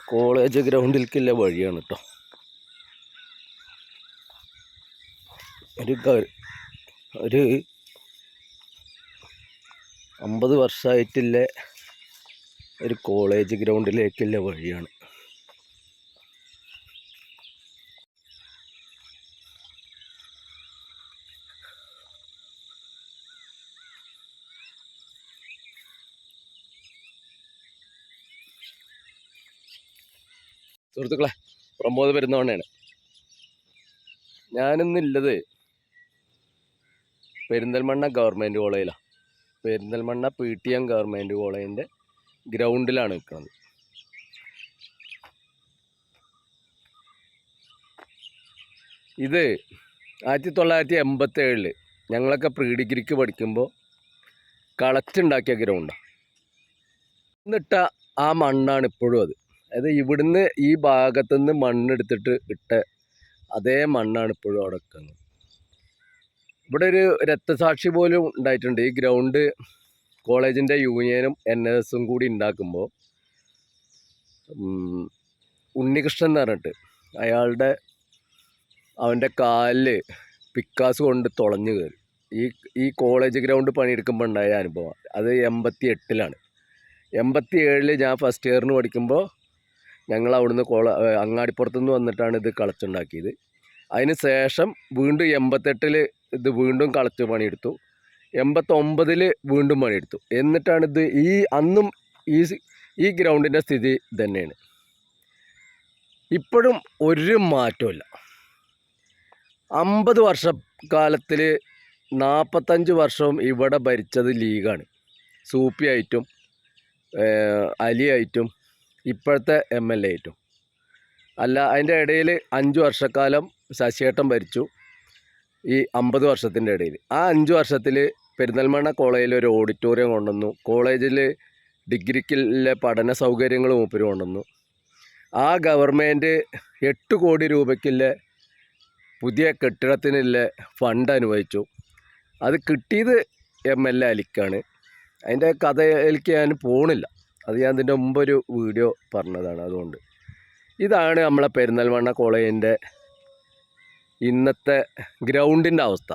College ഗ്രൗണ്ടിലേക്കുള്ള വഴിയാണ് കേട്ടോ. ഒരു 50 വർഷമായിട്ടുള്ള ഒരു കോളേജ് ഗ്രൗണ്ടിലേക്കുള്ള വഴിയാണ്. സുഹൃത്തുക്കളെ, പ്രമോദ് പെരുന്തമണ്ണയാണ്. ഞാനിന്നുള്ളത് പെരിന്തൽമണ്ണ ഗവൺമെൻറ് കോളേജിലാണ്. പെരിന്തൽമണ്ണ PTM ഗവൺമെൻറ് കോളേജിൻ്റെ ഗ്രൗണ്ടിലാണ് നിൽക്കുന്നത്. ഇത് 1987 ഞങ്ങളൊക്കെ പ്രീ ഡിഗ്രിക്ക് പഠിക്കുമ്പോൾ കളച്ചുണ്ടാക്കിയ ഗ്രൗണ്ടാണ്. എന്നിട്ട ആ മണ്ണാണ് ഇപ്പോഴും അത്. അതായത് ഇവിടുന്ന് ഈ ഭാഗത്തുനിന്ന് മണ്ണെടുത്തിട്ട് ഇട്ട അതേ മണ്ണാണ് ഇപ്പോഴും അവിടെ വെക്കുന്നത്. ഇവിടെ ഒരു രക്തസാക്ഷി പോലും ഉണ്ടായിട്ടുണ്ട്. ഈ ഗ്രൗണ്ട് കോളേജിൻ്റെ യൂണിയനും NSSും കൂടി ഉണ്ടാക്കുമ്പോൾ ഉണ്ണികൃഷ്ണൻ എന്ന് പറഞ്ഞിട്ട് അവൻ്റെ കാലിൽ പിക്കാസ് കൊണ്ട് തുളഞ്ഞു കയറി. ഈ കോളേജ് ഗ്രൗണ്ട് പണിയെടുക്കുമ്പോൾ ഉണ്ടായ അനുഭവം. അത് 88 87 ഞാൻ ഫസ്റ്റ് ഇയറിന് പഠിക്കുമ്പോൾ ഞങ്ങൾ അവിടുന്ന് അങ്ങാടിപ്പുറത്തുനിന്ന് വന്നിട്ടാണ് ഇത് കളച്ചുണ്ടാക്കിയത്. അതിന് ശേഷം വീണ്ടും 88 ഇത് വീണ്ടും കളച്ച് പണിയെടുത്തു. 89 വീണ്ടും പണിയെടുത്തു. എന്നിട്ടാണ് ഇത് അന്നും ഈ ഗ്രൗണ്ടിൻ്റെ സ്ഥിതി തന്നെയാണ്. ഇപ്പോഴും ഒരു മാറ്റമില്ല. 50 വർഷക്കാലത്തിൽ 45 വർഷവും ഇവിടെ ഭരിച്ചത് ലീഗാണ്. സൂപ്പി ആയിട്ടും അലി ആയിട്ടും ഇപ്പോഴത്തെ MLA ആയിട്ടും അല്ല. അതിൻ്റെ ഇടയിൽ 5 വർഷക്കാലം ശശിയേട്ടൻ ഭരിച്ചു. ഈ 50 വർഷത്തിൻ്റെ ഇടയിൽ ആ 5 വർഷത്തിൽ പെരിന്തൽമണ്ണ കോളേജിൽ ഒരു ഓഡിറ്റോറിയം കൊണ്ടുവന്നു. കോളേജിൽ ഡിഗ്രിക്കുള്ള പഠന സൗകര്യങ്ങൾ മൂപ്പര് കൊണ്ടുവന്നു. ആ ഗവൺമെൻറ് 8 കോടി രൂപയ്ക്കുള്ള പുതിയ കെട്ടിടത്തിനുള്ള ഫണ്ട് അനുവദിച്ചു. അത് കിട്ടിയത് MLA അലിക്കാണ്. അതിൻ്റെ കഥയിലേക്ക് ഞാൻ പോണില്ല. അത് ഞാൻ ഇതിൻ്റെ മുമ്പൊരു വീഡിയോ പറഞ്ഞതാണ്. അതുകൊണ്ട് ഇതാണ് നമ്മളെ പെരിന്തൽമണ്ണ കോളേജിൻ്റെ ഇന്നത്തെ ഗ്രൗണ്ടിൻ്റെ അവസ്ഥ.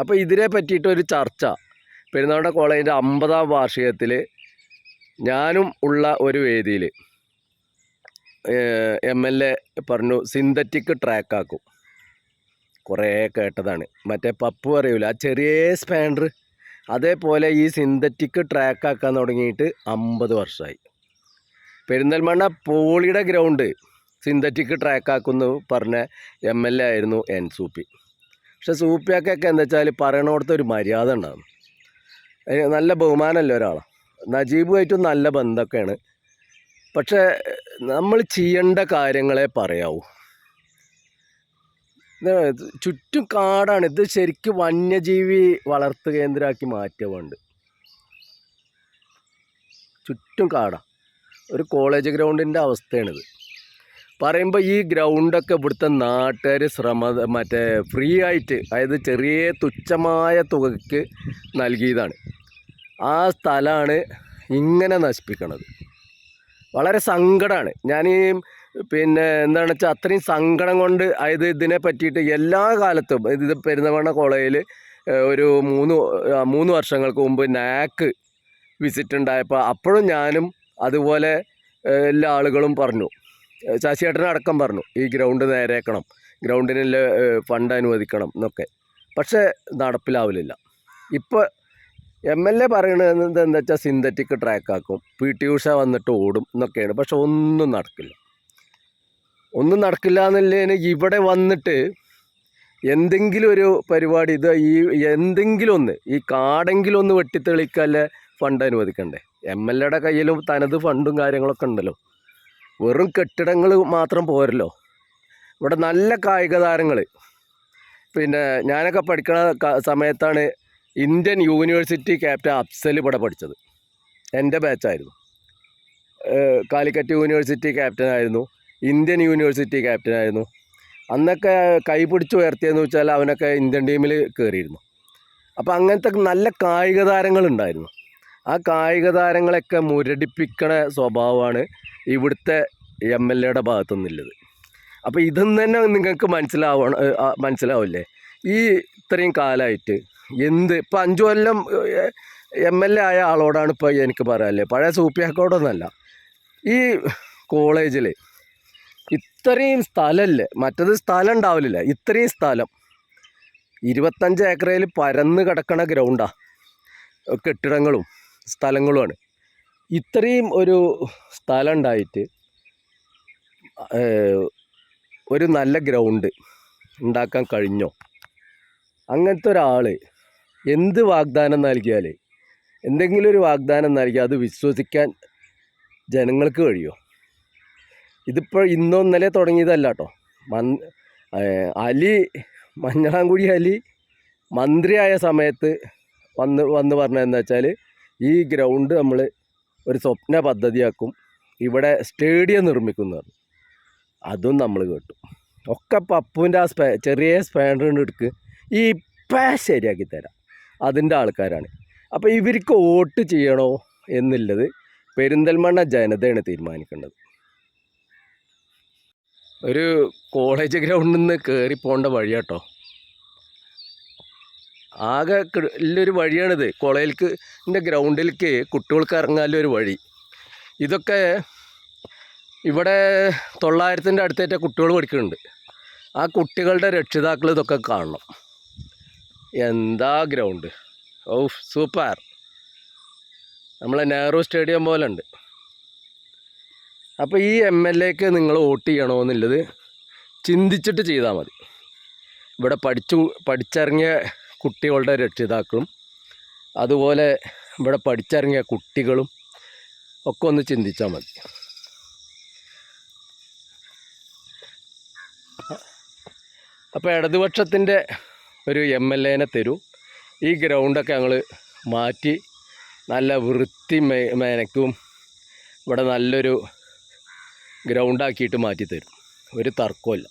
അപ്പോൾ ഇതിനെ പറ്റിയിട്ടൊരു ചർച്ച പെരിന്തൽമണ്ണ കോളേജിൻ്റെ 50ാം വാർഷികത്തിൽ ഞാനും ഉള്ള ഒരു വേദിയിൽ MLA പറഞ്ഞു സിന്തറ്റിക് ട്രാക്കാക്കും. കുറേ കേട്ടതാണ്. മറ്റേ പപ്പു പറയൂല, ആ ചെറിയ സ്പാൻഡർ, അതേപോലെ ഈ സിന്തറ്റിക് ട്രാക്കാക്കാൻ തുടങ്ങിയിട്ട് 50 വർഷമായി. പെരിന്തൽമണ്ണ പോളിയുടെ ഗ്രൗണ്ട് സിന്തറ്റിക് ട്രാക്കാക്കുന്നു പറഞ്ഞ MLA ആയിരുന്നു സൂപ്പി. പക്ഷെ സൂപ്പിയാക്കൊക്കെ എന്താ വെച്ചാൽ പറയണോടത്തൊരു മര്യാദ ഉണ്ടാകും. നല്ല ബഹുമാനമല്ല ഒരാളാണ്. നജീബുമായിട്ടും നല്ല ബന്ധമൊക്കെയാണ്. പക്ഷേ നമ്മൾ ചെയ്യേണ്ട കാര്യങ്ങളെ പറയാവൂ. ചുറ്റും കാടാണ്. ഇത് ശരിക്കും വന്യജീവി വളർത്തു കേന്ദ്രമാക്കി മാറ്റുന്നുണ്ട്. ചുറ്റും കാടാണ്. ഒരു കോളേജ് ഗ്രൗണ്ടിൻ്റെ അവസ്ഥയാണിത്. പറയുമ്പോൾ ഈ ഗ്രൗണ്ടൊക്കെ ഇവിടുത്തെ നാട്ടുകാർ മറ്റേ ഫ്രീ ആയിട്ട്, അതായത് ചെറിയ തുച്ഛമായ തുകയ്ക്ക് നൽകിയതാണ്. ആ സ്ഥലമാണ് ഇങ്ങനെ നശിപ്പിക്കണത്. വളരെ സങ്കടമാണ്. എന്താണെന്ന് വെച്ചാൽ അത്രയും സങ്കടം കൊണ്ട്, അതായത് ഇതിനെ പറ്റിയിട്ട് എല്ലാ കാലത്തും ഇത് പെരിന്തൽമണ്ണ കോളേജിൽ ഒരു 3 വർഷങ്ങൾക്ക് മുമ്പ് നാക്ക് വിസിറ്റ് ഉണ്ടായപ്പോൾ അപ്പോഴും ഞാനും അതുപോലെ എല്ലാ ആളുകളും പറഞ്ഞു, ശശിയേട്ടനടക്കം പറഞ്ഞു, ഈ ഗ്രൗണ്ട് നേരെയാക്കണം, ഗ്രൗണ്ടിനുള്ള ഫണ്ട് അനുവദിക്കണം എന്നൊക്കെ. പക്ഷേ നടപ്പിലാവില്ല. ഇപ്പോൾ MLA പറയണത് എന്താ വെച്ചാൽ സിന്തറ്റിക് ട്രാക്കാക്കും, PT ഉഷ വന്നിട്ട് ഓടും എന്നൊക്കെയാണ്. പക്ഷെ ഒന്നും നടക്കില്ല എന്നുള്ളതിന് ഇവിടെ വന്നിട്ട് എന്തെങ്കിലും ഒരു പരിപാടി, എന്തെങ്കിലും ഒന്ന്, ഈ കാടെങ്കിലും ഒന്ന് വെട്ടിത്തെളിക്കാല്ലേ ഫണ്ട് അനുവദിക്കണ്ടേ? MLAയുടെ കയ്യിലും തനത് ഫണ്ടും കാര്യങ്ങളൊക്കെ ഉണ്ടല്ലോ. വെറും കെട്ടിടങ്ങൾ മാത്രം പോരല്ലോ. ഇവിടെ നല്ല കായിക താരങ്ങൾ, ഞാനൊക്കെ പഠിക്കുന്ന സമയത്താണ് ഇന്ത്യൻ യൂണിവേഴ്സിറ്റി ക്യാപ്റ്റൻ അഫ്സൽ ഇവിടെ പഠിച്ചത്. എൻ്റെ ബാച്ചായിരുന്നു. കാലിക്കറ്റ് യൂണിവേഴ്സിറ്റി ക്യാപ്റ്റനായിരുന്നു, ഇന്ത്യൻ യൂണിവേഴ്സിറ്റി ക്യാപ്റ്റനായിരുന്നു. അന്നൊക്കെ കൈപിടിച്ച് ഉയർത്തിയെന്ന് വെച്ചാൽ അവനൊക്കെ ഇന്ത്യൻ ടീമിൽ കയറിയിരുന്നു. അപ്പോൾ അങ്ങനത്തെ നല്ല കായിക താരങ്ങളുണ്ടായിരുന്നു. ആ കായിക താരങ്ങളൊക്കെ മുരടിപ്പിക്കണ സ്വഭാവമാണ് ഇവിടുത്തെ MLA ഭാഗത്തുനിന്നുള്ളത്. അപ്പോൾ ഇതൊന്നും തന്നെ നിങ്ങൾക്ക് മനസ്സിലാവില്ലേ? ഈ ഇത്രയും കാലമായിട്ട് ഇപ്പം 5 കൊല്ലം MLA ആയ ആളോടാണ് ഇപ്പോൾ എനിക്ക് പറയാല്ലേ, പഴയ സൂപ്പിയാക്കോടൊന്നല്ല. ഈ കോളേജിൽ ഇത്രയും സ്ഥലമല്ലേ, മറ്റത് സ്ഥലം ഉണ്ടാവില്ല, ഇത്രയും സ്ഥലം 25 ഏക്കറയിൽ പരന്ന് കിടക്കണ ഗ്രൗണ്ടാണ്, കെട്ടിടങ്ങളും സ്ഥലങ്ങളുമാണ്. ഇത്രയും ഒരു സ്ഥലം ഉണ്ടായിട്ട് ഒരു നല്ല ഗ്രൗണ്ട് ഉണ്ടാക്കാൻ കഴിഞ്ഞോ? അങ്ങനത്തെ ഒരാൾ എന്ത് വാഗ്ദാനം നൽകിയാൽ, എന്തെങ്കിലും ഒരു വാഗ്ദാനം നൽകിയാൽ അത് വിശ്വസിക്കാൻ ജനങ്ങൾക്ക് കഴിയുമോ? ഇതിപ്പോൾ ഇന്നോ ഇന്നലെ തുടങ്ങിയതല്ല കേട്ടോ. മഞ്ഞളാംകുഴി അലി മന്ത്രിയായ സമയത്ത് വന്ന് പറഞ്ഞതെന്ന് വെച്ചാൽ ഈ ഗ്രൗണ്ട് നമ്മൾ ഒരു സ്വപ്ന പദ്ധതിയാക്കും, ഇവിടെ സ്റ്റേഡിയം നിർമ്മിക്കുന്നത്. അതും നമ്മൾ കേട്ടു. ഒക്കെ പപ്പുവിൻ്റെ ആ ചെറിയ സ്പാൻഡർ എടുക്ക് ഇപ്പം ശരിയാക്കി തരാം, അതിൻ്റെ ആൾക്കാരാണ്. അപ്പോൾ ഇവർക്ക് വോട്ട് ചെയ്യണോ എന്നുള്ളത് പെരിന്തൽമണ്ണ ജനതയാണ് തീരുമാനിക്കേണ്ടത്. ഒരു കോളേജ് ഗ്രൗണ്ടിൽ നിന്ന് കയറി പോകേണ്ട വഴിയാട്ടോ, ആകെ ഉള്ളൊരു വഴിയാണിത്. കോളേജിൻ്റെ ഗ്രൗണ്ടിലേക്ക് കുട്ടികൾക്ക് ഇറങ്ങാനൊരു വഴി. ഇതൊക്കെ ഇവിടെ 900-ൻ്റെ അടുത്തേറ്റ കുട്ടികൾ പഠിക്കുന്നുണ്ട്. ആ കുട്ടികളുടെ രക്ഷിതാക്കൾ ഇതൊക്കെ കാണണം. എന്താ ഗ്രൗണ്ട്! ഓ സൂപ്പർ! നമ്മളെ നെഹ്റു സ്റ്റേഡിയം പോലെ ഉണ്ട്. അപ്പോൾ ഈ MLAക്ക് നിങ്ങൾ വോട്ട് ചെയ്യണമെന്നുള്ളത് ചിന്തിച്ചിട്ട് ചെയ്താൽ മതി. ഇവിടെ പഠിച്ചിറങ്ങിയ കുട്ടികളുടെ രക്ഷിതാക്കളും അതുപോലെ ഇവിടെ പഠിച്ചിറങ്ങിയ കുട്ടികളും ഒക്കെ ഒന്ന് ചിന്തിച്ചാൽ മതി. അപ്പോൾ ഇടതുപക്ഷത്തിൻ്റെ ഒരു MLAനെ തരൂ. ഈ ഗ്രൗണ്ടൊക്കെ ഞങ്ങൾ മാറ്റി നല്ല വൃത്തി മേനക്കും ഇവിടെ നല്ലൊരു ഗ്രൗണ്ടാക്കിയിട്ട് മാറ്റി തരും, ഒരു തർക്കമില്ല.